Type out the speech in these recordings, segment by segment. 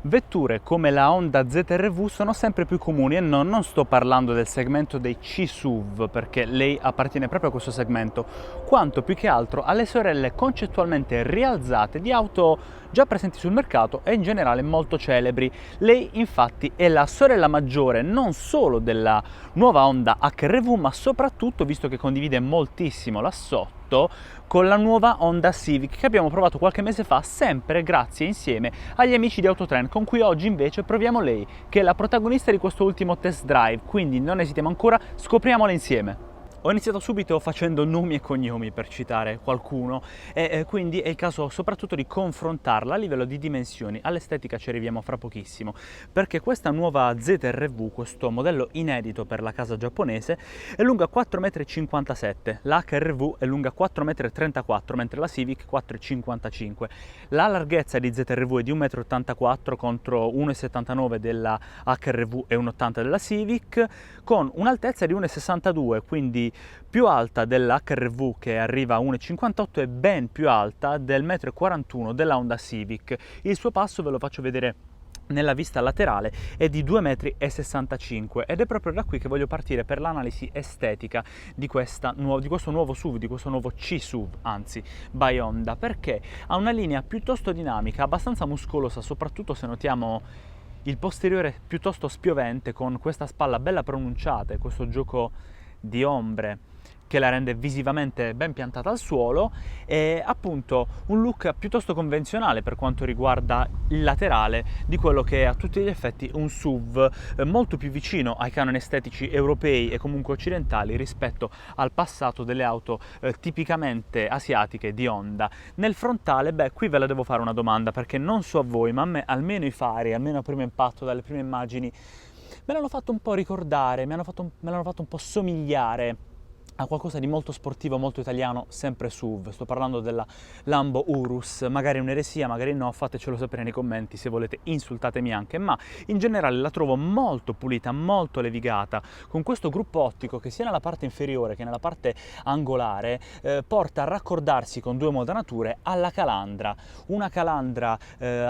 Vetture come la Honda ZR-V sono sempre più comuni e non sto parlando del segmento dei C-SUV, perché lei appartiene proprio a questo segmento, quanto più che altro alle sorelle concettualmente rialzate di auto già presenti sul mercato e in generale molto celebri. Lei infatti è la sorella maggiore non solo della nuova Honda HR-V, ma soprattutto, visto che condivide moltissimo l'assotto, con la nuova Honda Civic che abbiamo provato qualche mese fa, sempre grazie insieme agli amici di Autotrend, con cui oggi invece proviamo lei, che è la protagonista di questo ultimo test drive, quindi non esitiamo ancora, scopriamola insieme. Ho iniziato subito facendo nomi e cognomi per citare qualcuno e quindi è il caso soprattutto di confrontarla a livello di dimensioni. All'estetica ci arriviamo fra pochissimo, perché questa nuova ZR-V, questo modello inedito per la casa giapponese, è lunga 4,57 m, la HR-V è lunga 4,34 m, mentre la Civic 4,55 m. La larghezza di ZR-V è di 1,84 m contro 1,79 m della HR-V e 1,80 m della Civic, con un'altezza di 1,62 m, quindi più alta dell'HR-V che arriva a 1,58 e ben più alta del 1,41 m della Honda Civic. Il suo passo ve lo faccio vedere nella vista laterale, è di 2,65 m ed è proprio da qui che voglio partire per l'analisi estetica di questo nuovo SUV, di questo nuovo C-SUV, anzi, by Honda, perché ha una linea piuttosto dinamica, abbastanza muscolosa, soprattutto se notiamo il posteriore piuttosto spiovente, con questa spalla bella pronunciata e questo gioco di ombre che la rende visivamente ben piantata al suolo, e appunto un look piuttosto convenzionale per quanto riguarda il laterale di quello che è a tutti gli effetti un SUV molto più vicino ai canoni estetici europei e comunque occidentali rispetto al passato delle auto tipicamente asiatiche di Honda. Nel frontale, qui ve la devo fare una domanda, perché non so a voi, ma a me almeno i fari, almeno a primo impatto, dalle prime immagini, me l'hanno fatto un po' ricordare, me l'hanno fatto un po' somigliare a qualcosa di molto sportivo, molto italiano, sempre SUV. Sto parlando della Lambo Urus, magari è un'eresia, magari no, fatecelo sapere nei commenti, se volete insultatemi anche, ma in generale la trovo molto pulita, molto levigata, con questo gruppo ottico che sia nella parte inferiore che nella parte angolare porta a raccordarsi con due modanature alla calandra, una calandra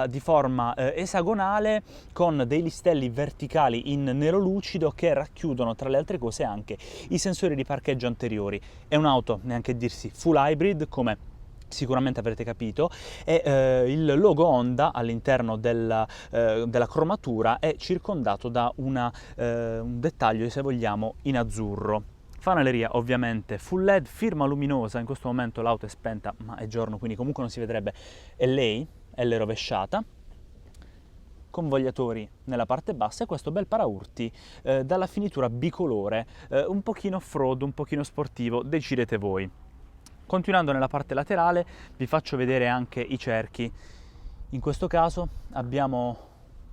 di forma esagonale con dei listelli verticali in nero lucido che racchiudono tra le altre cose anche i sensori di parcheggio anteriori. È un'auto, neanche dirsi, full hybrid, come sicuramente avrete capito, e il logo Honda all'interno della cromatura è circondato da un dettaglio, se vogliamo, in azzurro. Fanaleria ovviamente full LED, firma luminosa, in questo momento l'auto è spenta ma è giorno quindi comunque non si vedrebbe, è lei, L rovesciata, convogliatori nella parte bassa e questo bel paraurti dalla finitura bicolore, un pochino off-road, un pochino sportivo, decidete voi. Continuando nella parte laterale vi faccio vedere anche i cerchi. In questo caso abbiamo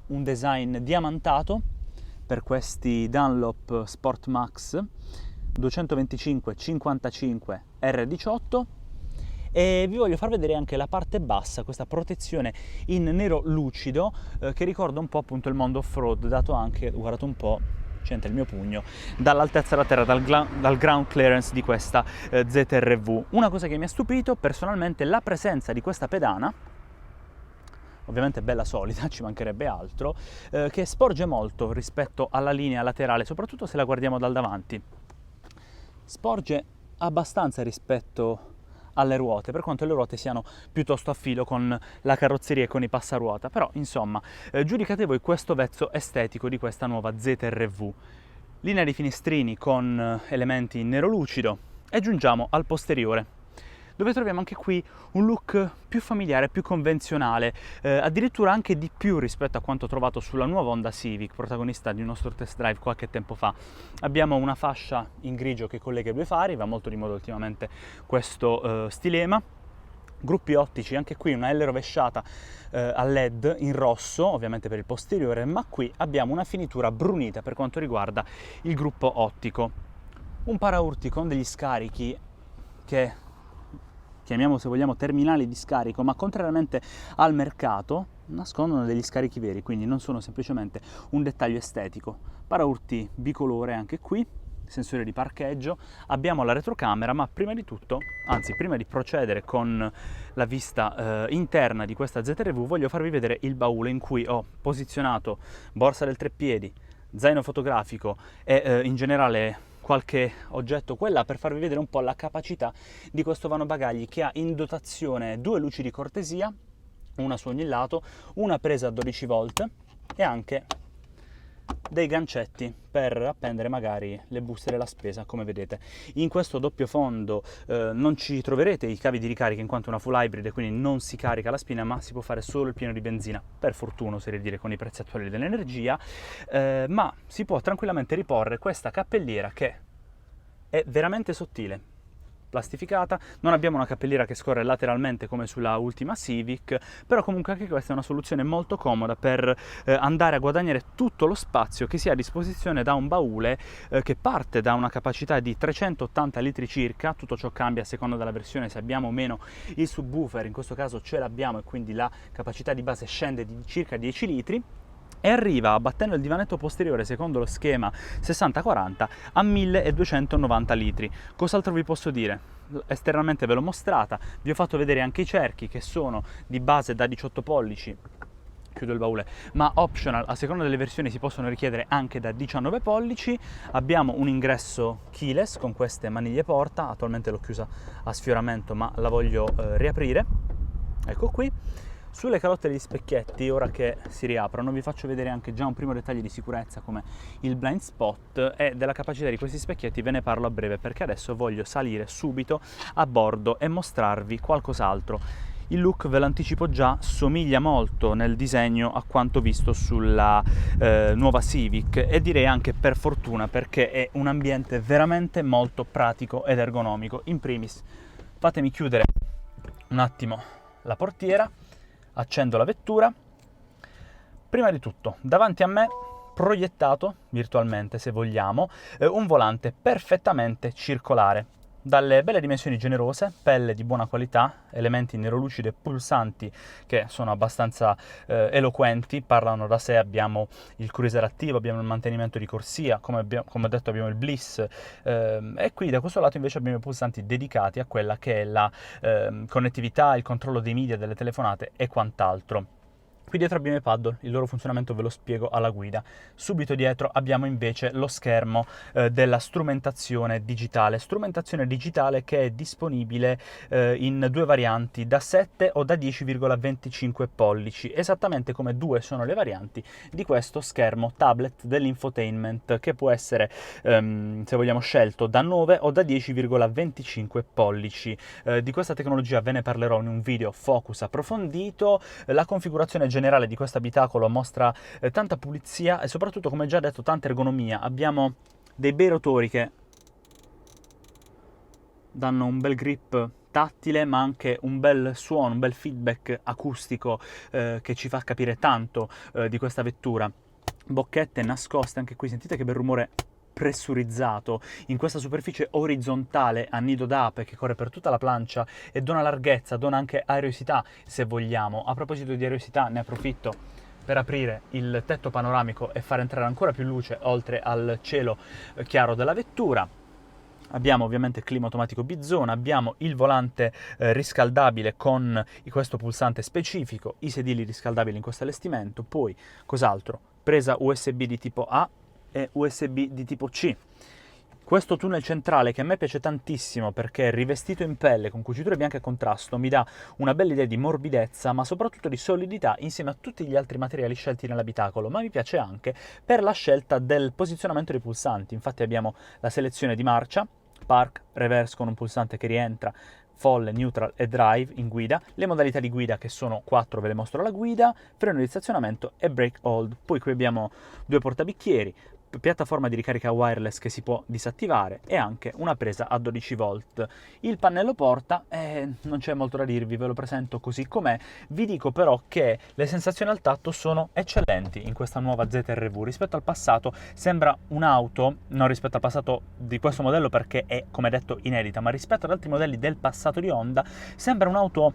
un design diamantato per questi Dunlop Sport Max 225-55 R18, e vi voglio far vedere anche la parte bassa, questa protezione in nero lucido che ricorda un po' appunto il mondo off-road, dato anche, guardate un po', c'entra il mio pugno, dall'altezza della terra, dal ground clearance di questa ZR-V. Una cosa che mi ha stupito personalmente è la presenza di questa pedana, ovviamente bella solida, ci mancherebbe altro, che sporge molto rispetto alla linea laterale, soprattutto se la guardiamo dal davanti. Sporge abbastanza rispetto alle ruote, per quanto le ruote siano piuttosto a filo con la carrozzeria e con i passaruota, però insomma giudicate voi questo vezzo estetico di questa nuova ZR-V. Linea di finestrini con elementi in nero lucido, e giungiamo al posteriore, dove troviamo anche qui un look più familiare, più convenzionale, addirittura anche di più rispetto a quanto trovato sulla nuova Honda Civic, protagonista di un nostro test drive qualche tempo fa. Abbiamo una fascia in grigio che collega i due fari, va molto di moda ultimamente questo stilema. Gruppi ottici, anche qui una L rovesciata a LED in rosso, ovviamente per il posteriore, ma qui abbiamo una finitura brunita per quanto riguarda il gruppo ottico. Un paraurti con degli scarichi che chiamiamo, se vogliamo, terminali di scarico, ma contrariamente al mercato nascondono degli scarichi veri, quindi non sono semplicemente un dettaglio estetico. Paraurti bicolore anche qui, sensore di parcheggio, abbiamo la retrocamera, ma prima di tutto, anzi prima di procedere con la vista interna di questa ZR-V, voglio farvi vedere il baule in cui ho posizionato borsa del treppiedi, zaino fotografico e in generale qualche oggetto qua e là, per farvi vedere un po' la capacità di questo vano bagagli, che ha in dotazione 2 luci di cortesia, una su ogni lato, una presa a 12 volt e anche dei gancetti per appendere magari le buste della spesa. Come vedete, in questo doppio fondo non ci troverete i cavi di ricarica, in quanto è una full hybrid, quindi non si carica la spina, ma si può fare solo il pieno di benzina, per fortuna oserei dire, con i prezzi attuali dell'energia, ma si può tranquillamente riporre questa cappelliera che è veramente sottile, plastificata. Non abbiamo una cappelliera che scorre lateralmente come sulla ultima Civic, però comunque anche questa è una soluzione molto comoda per andare a guadagnare tutto lo spazio che si ha a disposizione da un baule che parte da una capacità di 380 litri circa. Tutto ciò cambia a seconda della versione, se abbiamo o meno il subwoofer, in questo caso ce l'abbiamo, e quindi la capacità di base scende di circa 10 litri e arriva, abbattendo il divanetto posteriore secondo lo schema 60-40, a 1290 litri. Cos'altro vi posso dire? Esternamente ve l'ho mostrata, vi ho fatto vedere anche i cerchi, che sono di base da 18 pollici, chiudo il baule, ma optional, a seconda delle versioni si possono richiedere anche da 19 pollici. Abbiamo un ingresso keyless con queste maniglie porta, attualmente l'ho chiusa a sfioramento ma la voglio riaprire, ecco qui. Sulle calotte degli specchietti, ora che si riaprono, vi faccio vedere anche già un primo dettaglio di sicurezza come il blind spot, e della capacità di questi specchietti ve ne parlo a breve, perché adesso voglio salire subito a bordo e mostrarvi qualcos'altro. Il look, ve lo anticipo già, somiglia molto nel disegno a quanto visto sulla nuova Civic, e direi anche per fortuna, perché è un ambiente veramente molto pratico ed ergonomico. In primis, fatemi chiudere un attimo la portiera, accendo la vettura. Prima di tutto, davanti a me, proiettato virtualmente se vogliamo, un volante perfettamente circolare, dalle belle dimensioni generose, pelle di buona qualità, elementi nerolucidi e pulsanti che sono abbastanza eloquenti, parlano da sé. Abbiamo il cruiser attivo, abbiamo il mantenimento di corsia, come ho detto abbiamo il bliss, e qui da questo lato invece abbiamo i pulsanti dedicati a quella che è la connettività, il controllo dei media, delle telefonate e quant'altro. Qui dietro abbiamo i paddle, il loro funzionamento ve lo spiego alla guida. Subito dietro abbiamo invece lo schermo della strumentazione digitale che è disponibile in 2 varianti, da 7 o da 10,25 pollici, esattamente come 2 sono le varianti di questo schermo tablet dell'infotainment, che può essere, se vogliamo, scelto da 9 o da 10,25 pollici. Di questa tecnologia ve ne parlerò in un video focus approfondito. La configurazione generale di questo abitacolo mostra tanta pulizia e soprattutto, come già detto, tanta ergonomia. Abbiamo dei bei rotori che danno un bel grip tattile, ma anche un bel suono, un bel feedback acustico che ci fa capire tanto di questa vettura. Bocchette nascoste, anche qui sentite che bel rumore pressurizzato in questa superficie orizzontale a nido d'ape che corre per tutta la plancia e dona larghezza, dona anche aeriosità se vogliamo. A proposito di aeriosità, ne approfitto per aprire il tetto panoramico e far entrare ancora più luce oltre al cielo chiaro della vettura. Abbiamo ovviamente il clima automatico bizona, abbiamo il volante riscaldabile con questo pulsante specifico, i sedili riscaldabili in questo allestimento, poi cos'altro? Presa USB di tipo A e USB di tipo C. Questo tunnel centrale, che a me piace tantissimo perché è rivestito in pelle con cuciture bianche a contrasto, mi dà una bella idea di morbidezza ma soprattutto di solidità insieme a tutti gli altri materiali scelti nell'abitacolo, ma mi piace anche per la scelta del posizionamento dei pulsanti. Infatti abbiamo la selezione di marcia, park, reverse con un pulsante che rientra, folle, neutral e drive in guida, le modalità di guida che sono 4, ve le mostro alla guida, freno di stazionamento e brake hold. Poi qui abbiamo 2 portabicchieri, piattaforma di ricarica wireless che si può disattivare e anche una presa a 12 volt. Il pannello porta, non c'è molto da dirvi, ve lo presento così com'è. Vi dico però che le sensazioni al tatto sono eccellenti in questa nuova ZR-V. Rispetto al passato sembra un'auto, non rispetto al passato di questo modello perché è, come detto, inedita, ma rispetto ad altri modelli del passato di Honda sembra un'auto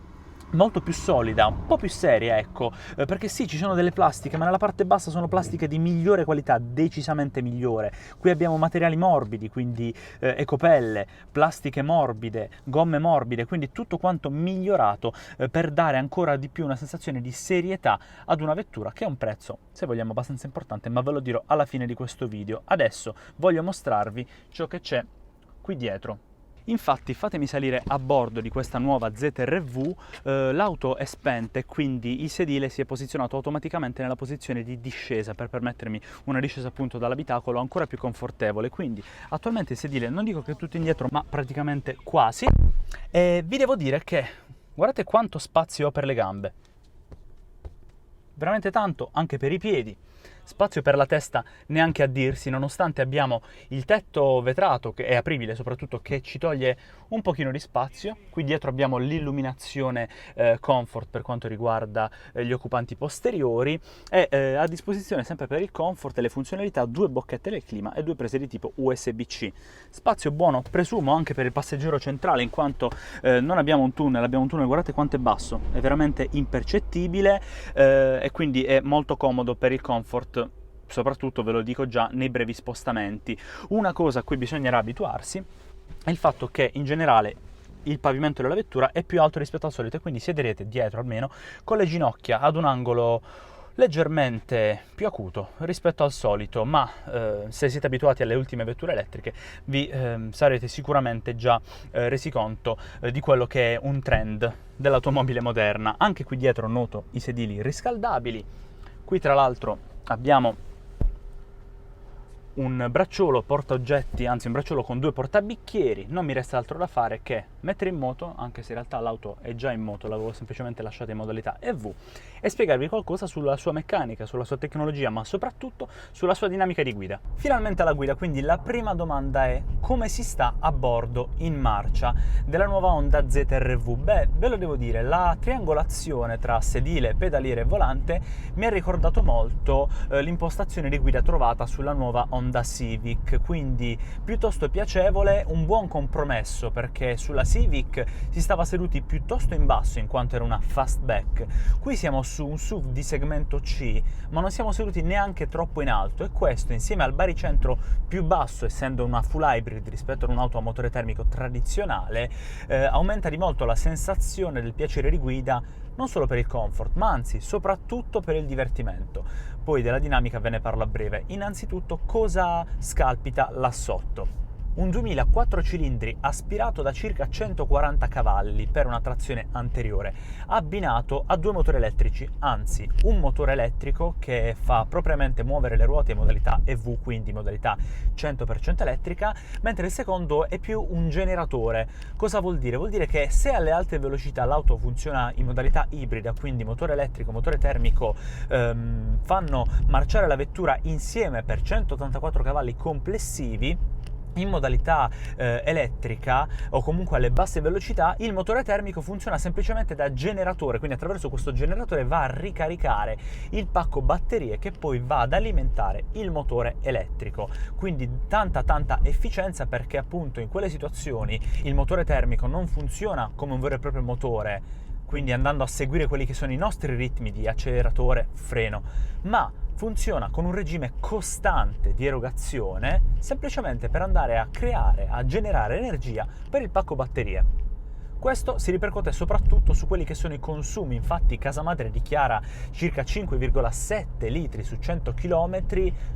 molto più solida, un po' più seria, ecco, perché sì, ci sono delle plastiche, ma nella parte bassa sono plastiche di migliore qualità, decisamente migliore. Qui abbiamo materiali morbidi, quindi ecopelle, plastiche morbide, gomme morbide, quindi tutto quanto migliorato per dare ancora di più una sensazione di serietà ad una vettura che ha un prezzo, se vogliamo, abbastanza importante, ma ve lo dirò alla fine di questo video. Adesso voglio mostrarvi ciò che c'è qui dietro. Infatti fatemi salire a bordo di questa nuova ZR-V, l'auto è spenta e quindi il sedile si è posizionato automaticamente nella posizione di discesa per permettermi una discesa appunto dall'abitacolo ancora più confortevole. Quindi attualmente il sedile non dico che è tutto indietro, ma praticamente quasi, e vi devo dire che guardate quanto spazio ho per le gambe, veramente tanto, anche per i piedi. Spazio per la testa neanche a dirsi, nonostante abbiamo il tetto vetrato che è apribile, soprattutto, che ci toglie un pochino di spazio. Qui dietro abbiamo l'illuminazione comfort per quanto riguarda gli occupanti posteriori e a disposizione sempre per il comfort e le funzionalità 2 bocchette del clima e 2 prese di tipo USB-C. Spazio buono, presumo, anche per il passeggero centrale, in quanto non abbiamo un tunnel, guardate quanto è basso, è veramente impercettibile e quindi è molto comodo per il comfort, soprattutto ve lo dico già nei brevi spostamenti. Una cosa a cui bisognerà abituarsi è il fatto che in generale il pavimento della vettura è più alto rispetto al solito e quindi siederete dietro almeno con le ginocchia ad un angolo leggermente più acuto rispetto al solito, ma se siete abituati alle ultime vetture elettriche vi sarete sicuramente già resi conto di quello che è un trend dell'automobile moderna. Anche qui dietro noto i sedili riscaldabili. Qui tra l'altro abbiamo un bracciolo portaoggetti, anzi un bracciolo con 2 portabicchieri. Non mi resta altro da fare che mettere in moto, anche se in realtà l'auto è già in moto, l'avevo semplicemente lasciata in modalità EV, e spiegarvi qualcosa sulla sua meccanica, sulla sua tecnologia, ma soprattutto sulla sua dinamica di guida. Finalmente alla guida, quindi la prima domanda è: come si sta a bordo in marcia della nuova Honda ZR-V? Beh, ve lo devo dire, la triangolazione tra sedile, pedaliere e volante mi ha ricordato molto l'impostazione di guida trovata sulla nuova Honda Civic, quindi piuttosto piacevole, un buon compromesso, perché sulla Civic si stava seduti piuttosto in basso in quanto era una fastback. Qui siamo su un SUV di segmento C, ma non siamo seduti neanche troppo in alto, e questo, insieme al baricentro più basso, essendo una full hybrid rispetto ad un'auto a motore termico tradizionale, aumenta di molto la sensazione del piacere di guida, non solo per il comfort, ma anzi soprattutto per il divertimento. Poi della dinamica ve ne parlo a breve. Innanzitutto, cosa scalpita là sotto? Un 2004 cilindri aspirato da circa 140 cavalli per una trazione anteriore, abbinato a 2 motori elettrici, anzi un motore elettrico che fa propriamente muovere le ruote in modalità EV, quindi modalità 100% elettrica, mentre il secondo è più un generatore. Cosa vuol dire? Vuol dire che se alle alte velocità l'auto funziona in modalità ibrida, quindi motore elettrico, motore termico, fanno marciare la vettura insieme per 184 cavalli complessivi, in modalità elettrica o comunque alle basse velocità il motore termico funziona semplicemente da generatore, quindi attraverso questo generatore va a ricaricare il pacco batterie che poi va ad alimentare il motore elettrico. Quindi tanta efficienza, perché appunto in quelle situazioni il motore termico non funziona come un vero e proprio motore, quindi andando a seguire quelli che sono i nostri ritmi di acceleratore, freno, ma funziona con un regime costante di erogazione, semplicemente per andare a creare, a generare energia per il pacco batterie. Questo si ripercuote soprattutto su quelli che sono i consumi. Infatti casa madre dichiara circa 5,7 litri su 100 km.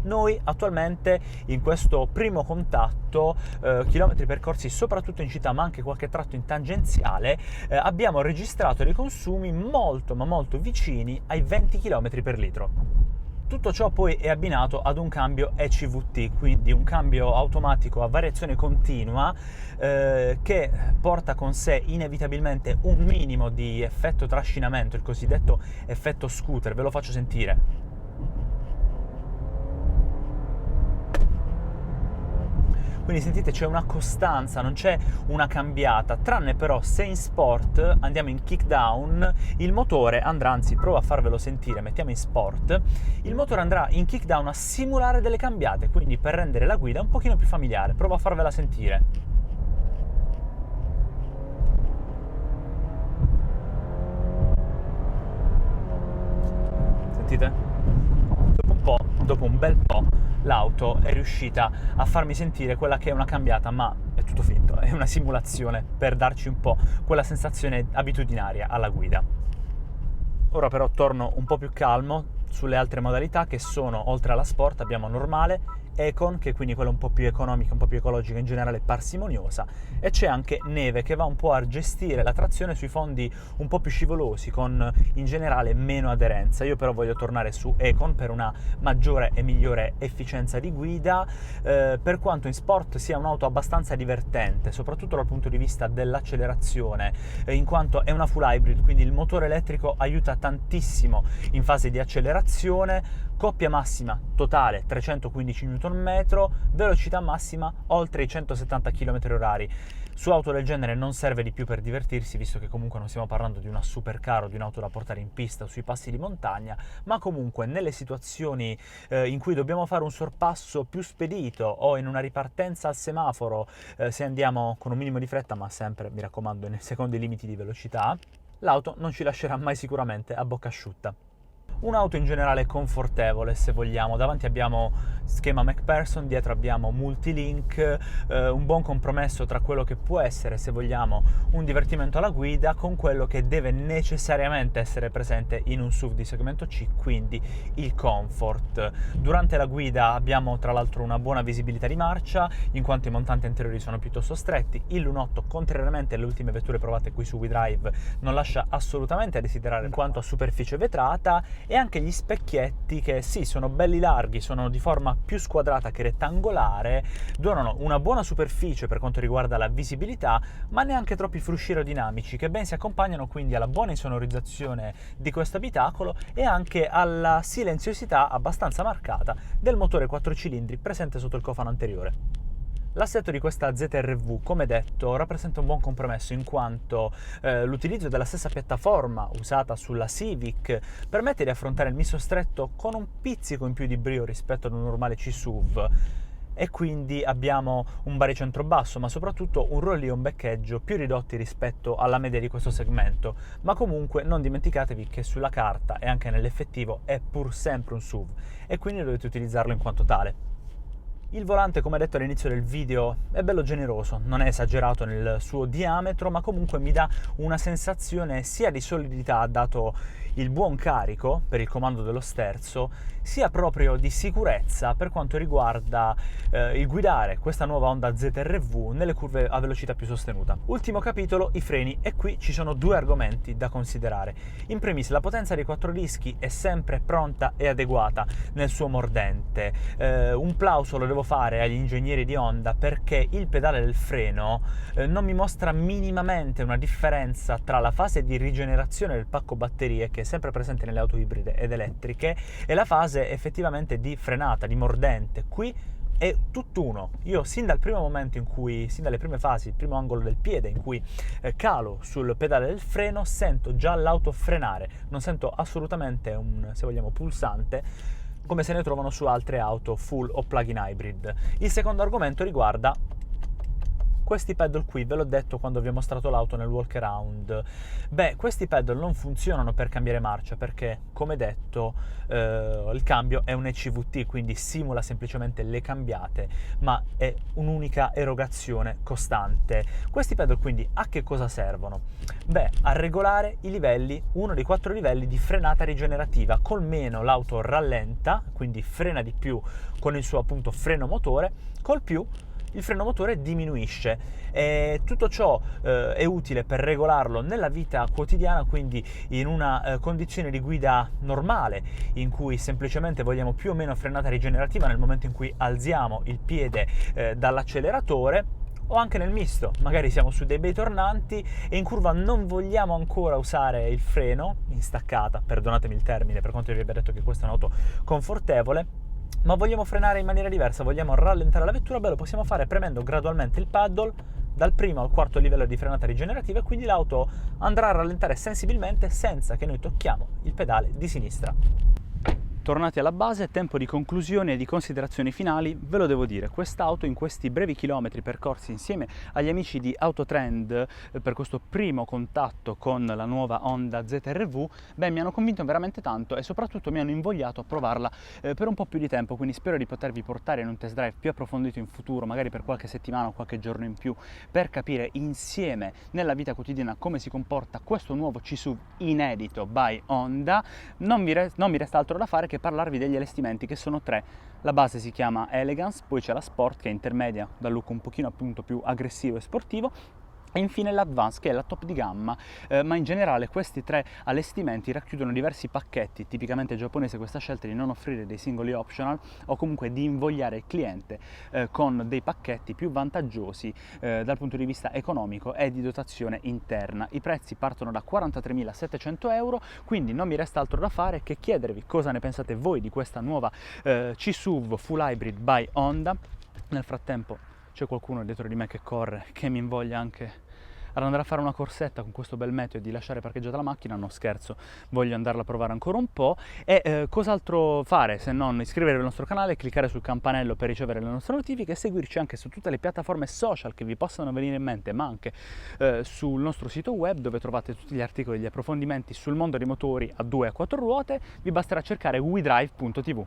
Noi attualmente in questo primo contatto, chilometri percorsi soprattutto in città ma anche qualche tratto in tangenziale, abbiamo registrato dei consumi molto ma molto vicini ai 20 km per litro. Tutto ciò poi è abbinato ad un cambio ECVT, quindi un cambio automatico a variazione continua, che porta con sé inevitabilmente un minimo di effetto trascinamento, il cosiddetto effetto scooter. Ve lo faccio sentire. Quindi sentite, c'è una costanza, non c'è una cambiata, tranne però se in sport andiamo in kickdown, il motore andrà, anzi provo a farvelo sentire, mettiamo in sport, il motore andrà in kickdown a simulare delle cambiate, quindi per rendere la guida un pochino più familiare. Provo a farvela sentire. sentite? Dopo un bel po', l'auto è riuscita a farmi sentire quella che è una cambiata, ma è tutto finto, è una simulazione per darci un po' quella sensazione abitudinaria alla guida. Ora però torno un po' più calmo sulle altre modalità, che sono, oltre alla sport, abbiamo normale, Econ, che è quindi quella un po' più economica, un po' più ecologica, in generale parsimoniosa, e c'è anche Neve, che va un po' a gestire la trazione sui fondi un po' più scivolosi, con in generale meno aderenza. Io però voglio tornare su Econ per una maggiore e migliore efficienza di guida, per quanto in sport sia un'auto abbastanza divertente, soprattutto dal punto di vista dell'accelerazione, in quanto è una full hybrid, quindi il motore elettrico aiuta tantissimo in fase di accelerazione. Coppia massima totale 315 Nm, velocità massima oltre i 170 km/h. Su auto del genere non serve di più per divertirsi, visto che comunque non stiamo parlando di una supercar o di un'auto da portare in pista o sui passi di montagna, ma comunque nelle situazioni in cui dobbiamo fare un sorpasso più spedito o in una ripartenza al semaforo, se andiamo con un minimo di fretta, ma sempre, mi raccomando, secondo i limiti di velocità, l'auto non ci lascerà mai sicuramente a bocca asciutta. Un'auto in generale confortevole, se vogliamo. Davanti abbiamo schema MacPherson, dietro abbiamo Multilink, un buon compromesso tra quello che può essere, se vogliamo, un divertimento alla guida con quello che deve necessariamente essere presente in un SUV di segmento C, quindi il comfort. Durante la guida abbiamo tra l'altro una buona visibilità di marcia, in quanto i montanti anteriori sono piuttosto stretti. Il lunotto, contrariamente alle ultime vetture provate qui su WeDrive, non lascia assolutamente a desiderare in quanto a superficie vetrata, e anche gli specchietti, che sì, sono belli larghi, sono di forma più squadrata che rettangolare, donano una buona superficie per quanto riguarda la visibilità, ma neanche troppi frusci aerodinamici, che ben si accompagnano quindi alla buona insonorizzazione di questo abitacolo e anche alla silenziosità abbastanza marcata del motore 4 cilindri presente sotto il cofano anteriore. L'assetto di questa ZR-V, come detto, rappresenta un buon compromesso, in quanto l'utilizzo della stessa piattaforma usata sulla Civic permette di affrontare il misto stretto con un pizzico in più di brio rispetto ad un normale C-SUV, e quindi abbiamo un baricentro basso, ma soprattutto un ruolo e un beccheggio più ridotti rispetto alla media di questo segmento. Ma comunque non dimenticatevi che sulla carta e anche nell'effettivo è pur sempre un SUV, e quindi dovete utilizzarlo in quanto tale. Il volante, come detto all'inizio del video, è bello generoso, non è esagerato nel suo diametro, ma comunque mi dà una sensazione sia di solidità, dato il buon carico per il comando dello sterzo, sia proprio di sicurezza per quanto riguarda il guidare questa nuova Honda ZR-V nelle curve a velocità più sostenuta. Ultimo capitolo, i freni, e qui ci sono due argomenti da considerare. In primis, la potenza dei 4 dischi è sempre pronta e adeguata nel suo mordente. Un plauso lo devo fare agli ingegneri di Honda, perché il pedale del freno non mi mostra minimamente una differenza tra la fase di rigenerazione del pacco batterie, che è sempre presente nelle auto ibride ed elettriche, e la fase effettivamente di frenata, di mordente. Qui è tutt'uno. Io sin dal primo momento in cui, sin dalle prime fasi, il primo angolo del piede in cui calo sul pedale del freno, sento già l'auto frenare, non sento assolutamente un, se vogliamo, pulsante, come se ne trovano su altre auto full o plug-in hybrid. Il secondo argomento riguarda questi pedal qui. Ve l'ho detto quando vi ho mostrato l'auto nel walk around. Beh, questi pedal non funzionano per cambiare marcia, perché, come detto, il cambio è un ECVT, quindi simula semplicemente le cambiate, ma è un'unica erogazione costante. Questi pedal quindi a che cosa servono? Beh, a regolare i livelli, uno dei 4 livelli di frenata rigenerativa. Col meno l'auto rallenta, quindi frena di più con il suo appunto freno motore, col più il freno motore diminuisce, e tutto ciò è utile per regolarlo nella vita quotidiana, quindi in una condizione di guida normale, in cui semplicemente vogliamo più o meno frenata rigenerativa nel momento in cui alziamo il piede dall'acceleratore, o anche nel misto, magari siamo su dei bei tornanti e in curva non vogliamo ancora usare il freno in staccata, perdonatemi il termine per quanto vi abbia detto che questa è un'auto confortevole, ma vogliamo frenare in maniera diversa, vogliamo rallentare la vettura. Beh, lo possiamo fare premendo gradualmente il paddle dal primo al quarto livello di frenata rigenerativa, e quindi l'auto andrà a rallentare sensibilmente senza che noi tocchiamo il pedale di sinistra. Tornati alla base, tempo di conclusioni e di considerazioni finali, ve lo devo dire, quest'auto in questi brevi chilometri percorsi insieme agli amici di Autotrend per questo primo contatto con la nuova Honda ZR-V, mi hanno convinto veramente tanto e soprattutto mi hanno invogliato a provarla per un po' più di tempo, quindi spero di potervi portare in un test drive più approfondito in futuro, magari per qualche settimana o qualche giorno in più, per capire insieme nella vita quotidiana come si comporta questo nuovo C-SUV inedito by Honda. Non mi resta altro da fare che parlarvi degli allestimenti, che sono tre. La base si chiama Elegance, poi c'è la Sport che è intermedia, dal look un pochino appunto più aggressivo e sportivo, e infine l'Advance che è la top di gamma, ma in generale questi tre allestimenti racchiudono diversi pacchetti. Tipicamente giapponese questa scelta di non offrire dei singoli optional o comunque di invogliare il cliente con dei pacchetti più vantaggiosi dal punto di vista economico e di dotazione interna. I prezzi partono da 43.700 euro, quindi non mi resta altro da fare che chiedervi cosa ne pensate voi di questa nuova C-SUV Full Hybrid by Honda. Nel frattempo c'è qualcuno dietro di me che corre, che mi invoglia anche ad andare a fare una corsetta con questo bel meteo e di lasciare parcheggiata la macchina. No, scherzo, voglio andarla a provare ancora un po'. E cos'altro fare se non iscrivervi al nostro canale, cliccare sul campanello per ricevere le nostre notifiche e seguirci anche su tutte le piattaforme social che vi possano venire in mente, ma anche sul nostro sito web, dove trovate tutti gli articoli e gli approfondimenti sul mondo dei motori a 2 e a 4 ruote. Vi basterà cercare wedrive.tv.